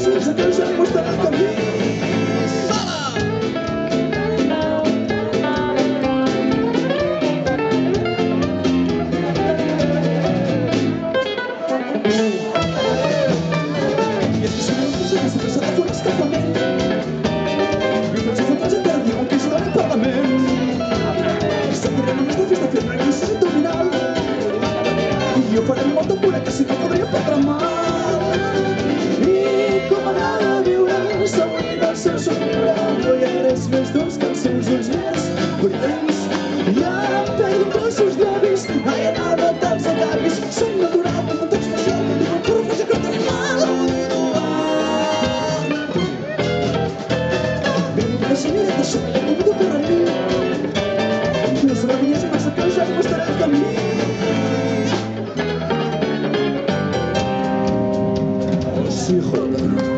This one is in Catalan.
sense que ja em mostrarà el camí. I és que si no em pensa que s'ha passat a fora escapament, i els infantils encara diuen que jugarà al Parlament. I seguirem amb esta festa fent una crisi abdominal, i jo faré molta pura que si no podria perdre mal. I com anava a viure, s'oblida el seu somriure, no hi ha res més dolç que els seus ulls més brillants. I ara em perdo entre els seus llavis, ai, anava tants acavis, som natural, com un temps especial, que diuen que ho faig a cap de mal. Deixa mirar, deixa mirar, no m'ho per a mi. No se la digués massa que ja em mostrarà el camí. Sí, joder.